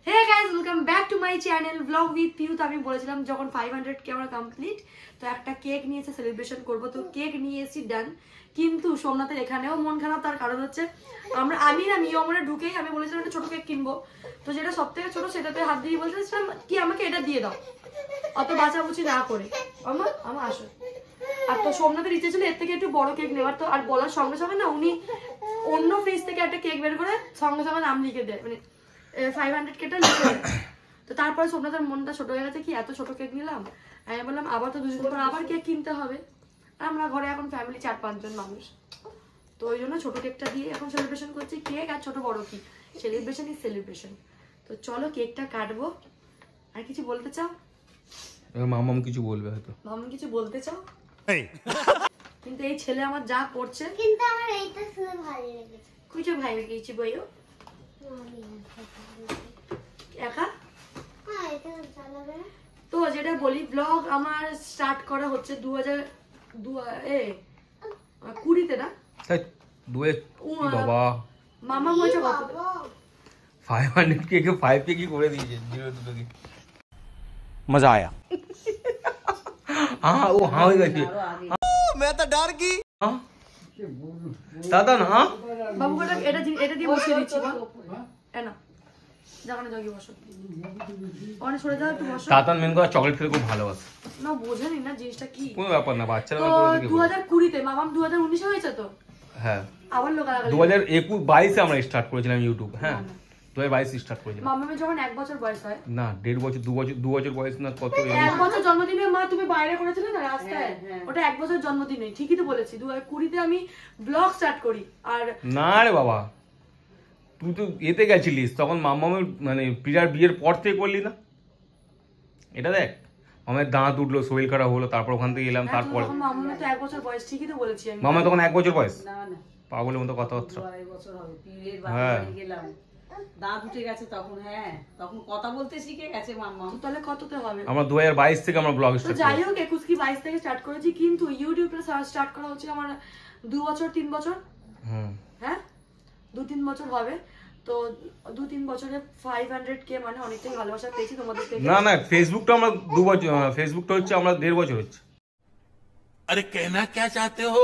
Hey guys, welcome back to my channel vlog with Piu. তো আমি বলেছিলাম যখন 500 কে আমরা কমপ্লিট, তো একটা কেক নিয়ে এসে সেলিব্রেশন করবো। তো কেক নিয়ে এসেছি, ডান। কিন্তু সোমনাথের এখানেও মন খারাপ, তার কারণ হচ্ছে আমি না মিয়মনে ঢুকেই আমি বলেছিলাম একটা ছোট কেক কিনবো। তো যেটা সব থেকে ছোট সেটাতে হাত দিয়ে বলতেছিলাম কি আমাকে এটা দিয়ে দাও, অত বাঁচাবুচি না করে। আমার আসো। আর তো সোমনাথের ইচ্ছে ছিল এর থেকে একটু বড় কেক নেওয়ার। তো আর বলার সঙ্গে সঙ্গে না উনি অন্য ফ্রিজ থেকে একটা কেক বের করে সঙ্গে সঙ্গে নাম লিখে দেয়, মানে 500 কেকটা লিখে দেয়। তো তারপরে সোমনাথের মনটা ছোট হয়ে গেছে, কি এত ছোট কেক নিলাম। আমি বললাম আবার তো দুদিন পর আবার কেক কিনতে হবে। আর আমরা ঘরে এখন ফ্যামিলি 4-5 জন মানুষ, তো ওই জন্য ছোট কেকটা দিয়ে এখন সেলিব্রেশন করছি। কেক আর ছোট বড় কি, সেলিব্রেশন ইজ সেলিব্রেশন। তো চলো কেকটা কাটবো। আর কিছু বলতে চাও? মামাম কিছু বলবে হয়তো। মামা কিছু বলতে চাও? কিন্তু এই ছেলে আমার যা করছে, কিন্তু আমার এইটা শুনে ভালো লেগেছে। কিছু ভাই কিছু বইও একা। হ্যাঁ, এটা চালাবে। তো যেটা বলি, ব্লগ আমার স্টার্ট করা হচ্ছে 2020-তে না? বাবা মামা হয়েছে কত? 500 কে 5 কে কি করে দিয়েছে 0 কি মজা আয়া। हाँ वो हाँ हो गई मैं तो डर गई। हाँ दादा ना বাবু এটা দিয়ে বসিয়ে দিচ্ছি। না জাগানে জাগি বসো, অনেক সরে যাও একটু বসো। তাতান মেন করে চকলেট খেতে খুব ভালোবাসে না, বোঝেনি না জিনিসটা কি। কোনো ব্যাপার না, বাচ্চারা তো করে দেখে 2020-তে মামাম 2019-এ হয়েছে। তো হ্যাঁ আবার লোক আলাদা 2022 আমরা স্টার্ট করেছিলাম ইউটিউব। হ্যাঁ 2022 স্টার্ট করেছিলাম। মামামের যখন 1 বছর বয়স হয় না 1.5 বছর 2 বছর বয়স না কত 1 বছর জন্মদিনে মা তুমি বাইরে করেছিলে না রাস্তায়, ওটা 1 বছর জন্মদিনে। ঠিকই তো বলেছি, 2020-তে আমি ব্লগ স্টার্ট করি। আর না রে বাবা, তুই তো এতে গেছিলিস তখন মামামের মানে প্রিয়ার বিয়ের পর থেকে করলি না। এটা দেখ মামার দাঁত উঠলো, শরীর খারাপ হলো, তারপর ওখান থেকে এলাম। তারপর মামামের তো 1 বছর বয়স, ঠিকই তো বলেছি আমি। মামা তখন 1 বছর বয়স। না না পাগলের মতো কথাবার্তা। 2.5 বছর হবে, পীরের হ্যাঁ। বাড়ি গেলাম, দাঁত উঠে গেছে তখন। হ্যাঁ তখন কথা বলতে শিখে গেছে মাম্মা। তাহলে কততে হবে? আমরা 2022 থেকে আমরা ব্লগ তো স্টার্ট যাই করি। হোক 21 কি 22 থেকে স্টার্ট করেছি, কিন্তু ইউটিউবে স্টার্ট করা হচ্ছে আমার 2 বছর 3 বছর। হ্যাঁ 2-3 বছর হবে। তো 2-3 বছরে 500 কে মানে অনেকটাই ভালোবাসা পেয়েছি তোমাদের থেকে। না না ফেসবুকটা আমরা 2 বছর, ফেসবুকটা হচ্ছে আমরা 1.5 বছর হচ্ছে। আরে कहना क्या चाहते हो?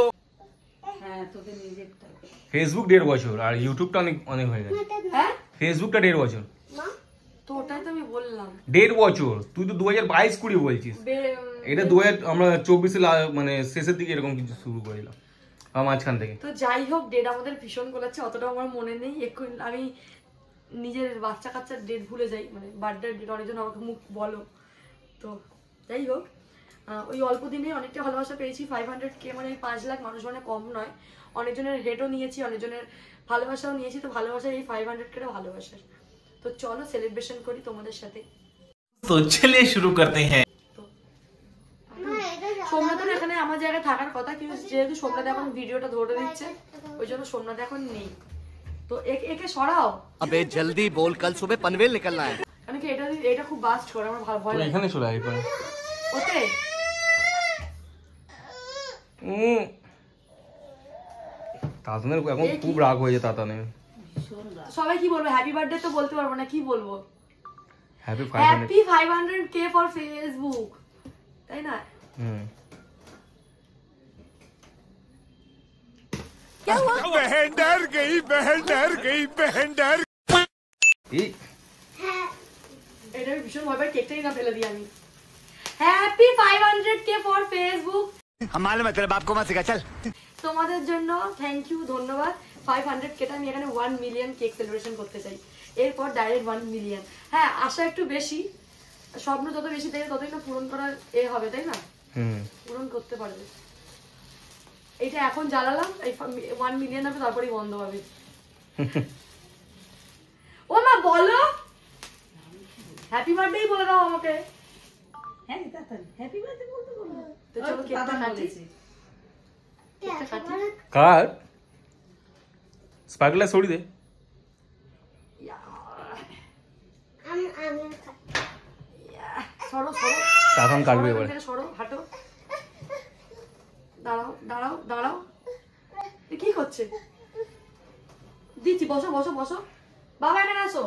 হ্যাঁ তোদের নিজেরটা। ফেসবুক 1.5 বছর আর ইউটিউবটা অনেক অনেক হয়ে গেছে। হ্যাঁ ফেসবুকটা 1.5 বছর। তো ওটাই তো আমি বললাম 1.5 বছর। তুই তো 2022-20 বলছিস। এটা 2000 আমরা 24 মানে শেষের দিকে এরকম কিছু শুরু করেছিলাম মাঝখান থেকে। তো যাই হোক, ডেট আমাদের ভীষণ গোলাচ্ছে, অতটা আমার মনে নেই। এখন আমি নিজের বাচ্চা কাচ্চার ডেট ভুলে যাই, মানে বার্থডে ডেট অনেকজন আমাকে মুখ বলো। তো যাই হোক, ওই অল্প দিনে অনেকটা ভালোবাসা পেয়েছি। 500 কে মানে 5 লাখ মানুষ মানে কম নয়। অনেকজনের হেটও নিয়েছি, অনেকজনের ভালোবাসাও নিয়েছি। তো ভালোবাসা এই 500 কেটা ভালোবাসার। তো চলো সেলিব্রেশন করি তোমাদের সাথে। तो चलिए शुरू करते हैं। সোমনাথের এখানে আমার জায়গায় থাকার কথা, কিন্তু যেহেতু সোমনাথ এখন ভিডিওটা ধরে দিচ্ছে, ওই জন্য সোমনাথ এখন নেই। তো একে সরাও। अबे जल्दी बोल, कल सुबह पनवेल निकलना है। কারণ কি এটা খুব বাস্ট করে, আমার ভয় লাগে এখানে চলে আয় পরে। ওতে। তাতানের এখন খুব রাগ হয়েছে তাতানের। সবাই কি বলবো, হ্যাপি বার্থডে তো বলতে পারবো না, কি বলবো? Happy happy 500 K for Facebook, তাই না? बहन डर गई, बहन डर गई, बहन डर। এটা ভীষণ ভয় পাই, কেকটাই না ফেলে দিই আমি। Happy 500 K for Facebook. हम मालूम है तेरे बाप को मत सिखा, चल। তোমাদের জন্য থ্যাংক ইউ, ধন্যবাদ। 500 কেটা আমি এখানে 1 মিলিয়ন কেক সেলিব্রেশন করতে চাই, এরপর ডাইরেক্ট 1 মিলিয়ন। হ্যাঁ আশা একটু বেশি, স্বপ্ন যত বেশি থাকে ততই না পূরণ করার হবে, তাই না? পূরণ করতে পারবে। এটা এখন জ্বালালাম, এই 1 মিলিয়ন হবে, তারপরেই বন্ধ হবে। ও মা বলো হ্যাপি বার্থডে বলে দাও আমাকে। হ্যাঁ তাতান হ্যাপি বার্থডে বলতে বলবো। তো চলো কেকটা কাটি। কাট স্পার্কলার ছড়ি দে। সরো সরো, তাতান কাটবে এবারে। সরো, হাঁটো, দাঁড়াও দাঁড়াও দাঁড়াও। কি করছে? দিচ্ছি, বসো বসো বসো। বাবা এখানে আসো,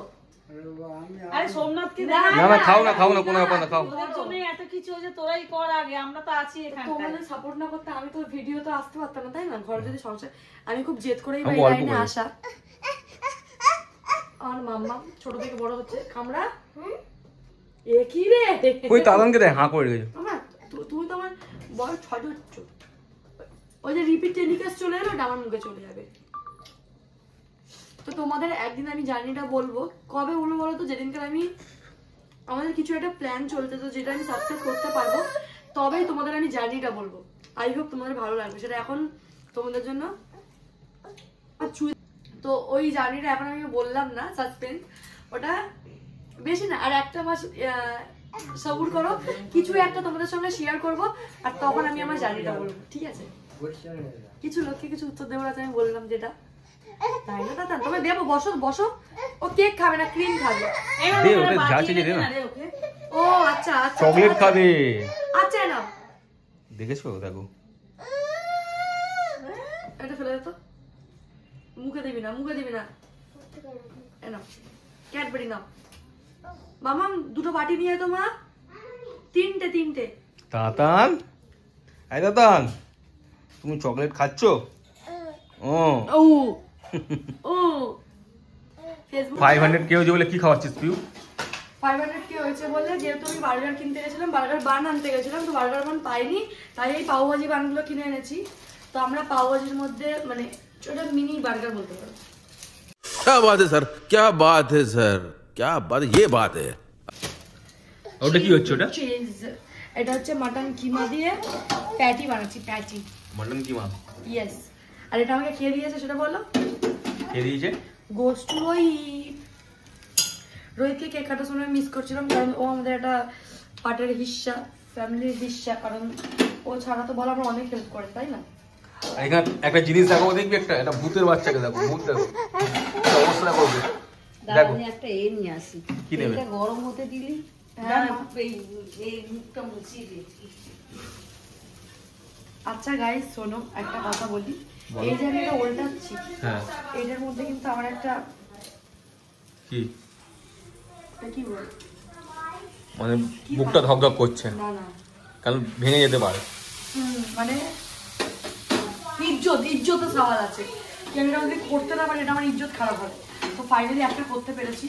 আরে সোমনাথকে না, না না খাও না কোনো ব্যাপার না খাও। তোদের জন্য এত কিছু হয়েছে, তোরাই কর আগে, আমরা তো আছি এখানে। তোমাদের সাপোর্ট না করতে আমি তো ভিডিও তো আসতে পারতাম না, তাই না? ঘরে যদি সংসার, আমি খুব জেদ করেই আমি বাই অল্প লাইনে করি। আসা। আমার মাম্মা ছোট থেকে বড় হচ্ছে। কামড়া এ কি রে? ওই দাদানকে দেখ হাঁ করে রেখেছো। মামা তুমি তো আমার বয়স 6 হচ্ছ। ওই যে রিপিট টেলিকাস্ট চলে এলো, ওটা আমার মুখে চলে যাবে। তো তোমাদের একদিন আমি জার্নিটা বলবো। কবে বলবো বলো তো? যেদিনকে আমি, আমাদের কিছু একটা প্ল্যান চলছে, তো যেটা আমি সাকসেস করতে পারবো তবেই তোমাদের আমি জার্নিটা বলবো। আই হোপ তোমাদের ভালো লাগবে। সেটা এখন তোমাদের জন্য তো ওই জার্নিটা এখন আমি বললাম না, সাসপেন্স। ওটা বেশি না, আর একটা মাস সবুর করো, কিছু একটা তোমাদের সঙ্গে শেয়ার করব, আর তখন আমি আমার জার্নিটা বলবো, ঠিক আছে? কিছু লোককে কিছু উত্তর দেওয়ার আছে, আমি বললাম যেটা, তাই না দাদা? তবে দেবো, বসো বসো। ও কেক খাবে না, ক্রিম খাবে। দে ওটা যা চেয়ে দে না। ও আচ্ছা আচ্ছা, চকলেট খাবে। আচ্ছা না, দেখেছো দেখো, এটা ফেলে দে তো। মুখে দিবি না, মুখে দিবি না। এনো ক্যাডবেরি নাও। মামা দুটো বাটি নিয়ে তো মা, তিনটে। তাতান, এই তাতান, তুমি চকলেট খাচ্ছো? ও ও ও ফেসবুক 500 কে হয়েছে বলে কি খাওয়াচ্ছিস পিউ? 500 কি হয়েছে বলে, যেহেতু আমি বার্গার কিনতে গেছিলাম, বার্গার বান আনতে গেছিলাম, তো বার্গার বান পাইনি, তাই এই পাওভাজি বানগুলো কিনে এনেছি। তো আমরা পাওভাজির মধ্যে মানে ওটা মিনি বার্গার বলতে পারো। क्या बात है सर, क्या बात है सर, क्या बात, ये बात है। ওটা কি হচ্ছে ওটা? চিজ, এটা হচ্ছে মাটন কিমা দিয়ে প্যাটি বানাচ্ছি, প্যাটি। মটন কিমা। ইয়েস। আর এটা আমাকে কে দিয়েছে সেটা বলো? কে দিয়েছে? গোস্ট রোহিত। রোহিতকে কেক কাটার সময় মিস করছিলাম, কারণ ও আমাদের একটা পার্টের হিস্সা, ফ্যামিলির হিস্সা, কারণ ও ছাড়া তো বলো আমরা অনেক হেল্প করে, তাই না? আর এখানে একটা জিনিস দেখো, দেখবি একটা ভূতের বাচ্চাকে দেখো, ভূত দেখো কি অবস্থা করবে। দেখো আমি একটা এ নিয়ে আসি, কি নেবে? এটা গরম হতে দিলি। হ্যাঁ, এই মুখটা মুছিয়ে দে। আচ্ছা গাইস শোনো, একটা কথা বলি। এই যে আমি এটা উল্টাচ্ছি, হ্যাঁ এটার মধ্যে কিন্তু আমার একটা কি এটা কি বল, মানে বুকটা ধকধক করছে, না না কারণ ভেঙে যেতে পারে। মানে ইজ্জত সওয়াল আছে। কেন এটা যদি করতে না পারি, এটা আমার ইজ্জত খারাপ হবে। তো ফাইনালি একটা করতে পেরেছি।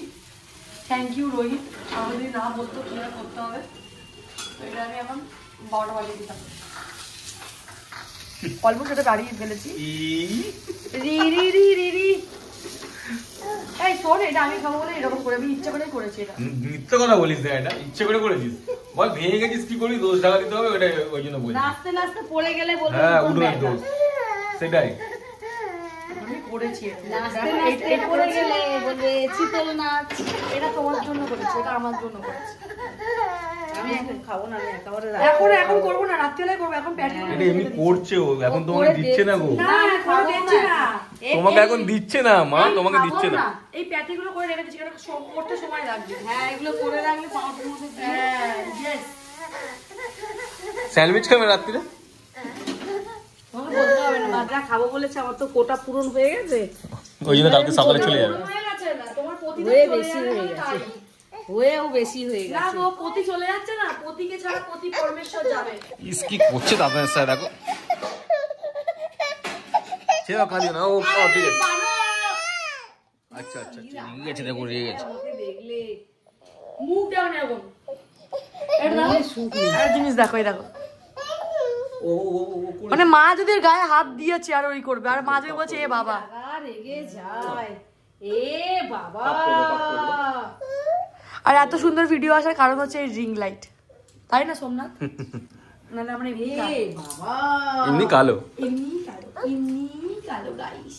থ্যাংক ইউ রোহিত, আমার যদি না বলতো কিভাবে করতে হবে। তো এটা আমি এখন 12টা বাজিয়ে দিতাম, অল্প সেটা দাঁড়িয়ে ফেলেছি। রি রি রি রি রি এই শোন, এটা আমি খাবো বলে এরকম করে, আমি ইচ্ছা করে করেছি এটা। মিথ্যে কথা বলিস না, এটা ইচ্ছে করে করেছিস। বল ভেঙে গেছিস কি করি, 10 টাকা দিতে হবে, ওটা ওই জন্য বলছি। নাচতে নাচতে পড়ে গেলে বলবো হ্যাঁ তোর উঠোনের ব্যাটা। দোষ, সেটাই। আমি করেছি এটা। নাচতে দেখো, নাচতে এটা পড়ে করেছি। গেলে বলবে চিতল নাচ। এটা তোমার জন্য করেছি, এটা আমার জন্য করেছি। আমি এখন খাবো না, আমি একেবারে এখন করবো না, রাত্রিবেলায় করবো। এখন প্যাটি এটা এমনি করছে ও, এখন তোমাকে দিচ্ছে না গো। না এখন দিচ্ছি না। তোমাকে এখন দিচ্ছে না মা, তোমাকে খাবো দিচ্ছে না। এই প্যাটিগুলো করে রেখে দিচ্ছি, এটা করতে সময় লাগবে। হ্যাঁ, এগুলো করে রাখলে পাউডার মধ্যে দিয়ে। হ্যাঁ ইয়েস। স্যান্ডউইচ খাবে রাত্রিরে? তোমাকে বলতে হবে না, বাজরা খাবো বলেছে, আমার তো কোটা পূরণ হয়ে গেছে। ওই জন্য কালকে সকালে চলে যাবে। হয়ে গেছে না, তোমার প্রতিদিন হয়ে চলে বেশি যাবে হয়ে তাই। গেছে, হয়েও বেশি হয়ে না গেছে। গো, পতি চলে যাচ্ছে না, পতিকে ছাড়া পতি পরমেশ্বর যাবে। কি করছে দাদা স্যার, দেখো সে কাঁদিও না। ও ঠিক আছে, আচ্ছা আচ্ছা রেগে গেছে, দেখো রেগে গেছে। আমাকে দেখলে মুখ দেওয়া নেই এখন। এটা দেখো, একটা জিনিস দেখো, এই দেখো। মানে মা যদি এর গায়ে হাত দিয়েছে আর ওই করবে, আর মা যদি বলছে এ বাবা। আর রেগে যায়, এ বাবা। আর এত সুন্দর ভিডিও আসার কারণ হচ্ছে এই রিং লাইট, তাই না সোমনাথ? নাহলে আমরা এমনি এ বাবা, এমনি কালো। এমনি কালো গাইস।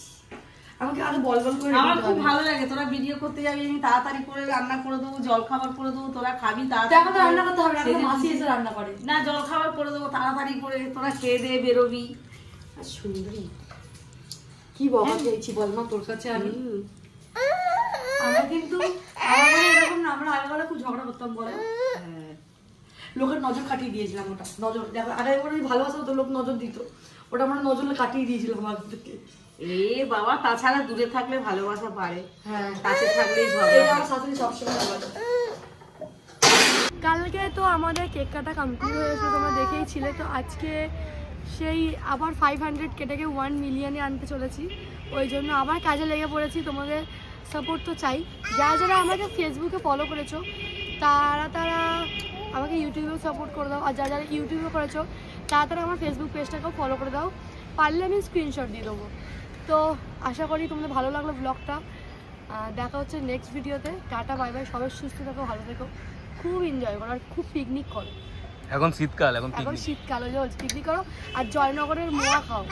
আমাকে আগে বল বল করে আমার দিতে খুব হবে। ভালো লাগে, তোরা ভিডিও করতে যাবি, আমি তাড়াতাড়ি করে রান্না করে দেবো, জল খাবার করে দেবো, তোরা খাবি তো এখন তো তাড়াতাড়ি। রান্না করতে হবে না, এখন তো মাসি এসে রান্না করে। না, জল খাবার করে দেবো তাড়াতাড়ি করে, তোরা খেয়ে দিয়ে বেরোবি। আর সুন্দরী কি বকা খেয়েছি বল মা তোর কাছে আমি। আমরা কিন্তু আমাদের এরকম না, আমরা আগেবেলা খুব ঝগড়া করতাম বলে, লোকের নজর কাটিয়ে দিয়েছিলাম। ওটা নজর দেখো, আগে একবার ভালোবাসা হতো, লোক নজর দিত, ওটা আমরা নজর কাটিয়ে দিয়েছিলাম আগে থেকে। এ বাবা, তাছাড়া দূরে থাকলে ভালোবাসা পারে, হ্যাঁ কাছে থাকলেই এই ঝগড়া। আমার শাশুড়ি সবসময় বলে। কালকে তো আমাদের কেক কাটা কমপ্লিট হয়েছে, তোমরা দেখেই ছিলে। তো আজকে সেই আবার 500 কেটেকে 1 মিলিয়নে আনতে চলেছি, ওই জন্য আবার কাজে লেগে পড়েছি। তোমাদের সাপোর্ট তো চাই। যারা যারা আমাকে ফেসবুকে ফলো করেছো তারা আমাকে ইউটিউবেও সাপোর্ট করে দাও, আর যারা যারা ইউটিউবে করেছো তারা আমার ফেসবুক পেজটাকেও ফলো করে দাও। পারলে আমি স্ক্রিনশট দিয়ে দেবো। তো আশা করি তোমাদের ভালো লাগলো ব্লগটা। দেখা হচ্ছে নেক্সট ভিডিওতে। Tata, bye bye. সবাই সুস্থ থাকো, ভালো থেকো, খুব এনজয় করো, আর খুব পিকনিক করো। এখন শীতকাল, এখন এখন শীতকাল, ওই যে পিকনিক করো আর জয়নগরের মোয়া খাও।